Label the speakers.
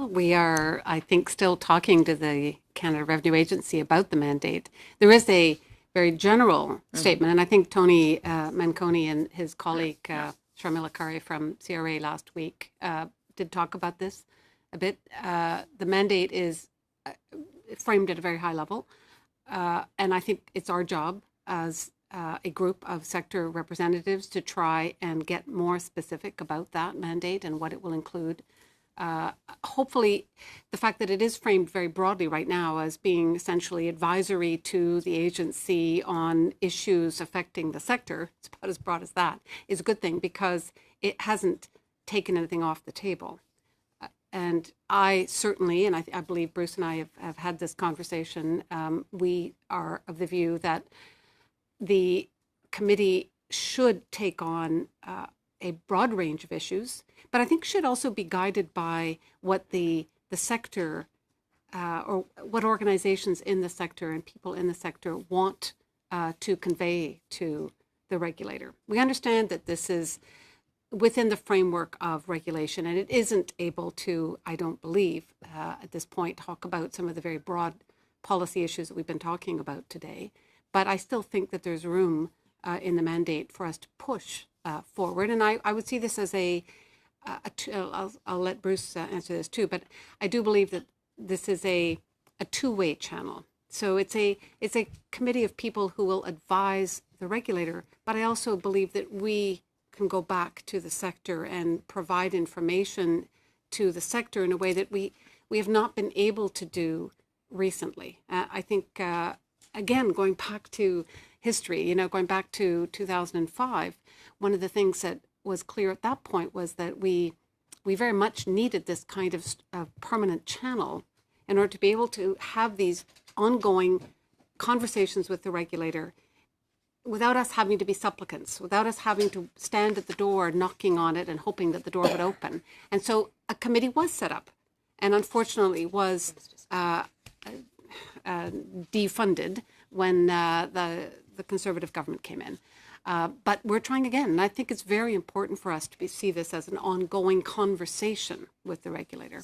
Speaker 1: Well, we are, I think, still talking to the Canada Revenue Agency about the mandate. There is a very general statement, and I think Tony Manconi and his colleague Sharmila Kari from CRA last week did talk about this a bit. The mandate is framed at a very high level, and I think it's our job as a group of sector representatives to try and get more specific about that mandate and what it will include. Hopefully, the fact that it is framed very broadly right now as being essentially advisory to the agency on issues affecting the sector, it's about as broad as that, is a good thing because it hasn't taken anything off the table. And I certainly, and I believe Bruce and I have had this conversation, we are of the view that the committee should take on a broad range of issues, but I think should also be guided by what the sector or what organizations in the sector and people in the sector want to convey to the regulator. We understand that this is within the framework of regulation, and it isn't able to, I don't believe, at this point, talk about some of the very broad policy issues that we've been talking about today. But I still think that there's room in the mandate for us to push forward. And I would see this as I'll let Bruce answer this too, but I do believe that this is a two-way channel. So it's a committee of people who will advise the regulator, but I also believe that we can go back to the sector and provide information to the sector in a way that we have not been able to do recently. I think, again, going back to history, going back to 2005, one of the things that was clear at that point was that we very much needed this kind of permanent channel in order to be able to have these ongoing conversations with the regulator without us having to be supplicants, without us having to stand at the door knocking on it and hoping that the door would open. And so a committee was set up and unfortunately was defunded when the Conservative government came in. But we're trying again, and I think it's very important for us to see this as an ongoing conversation with the regulator.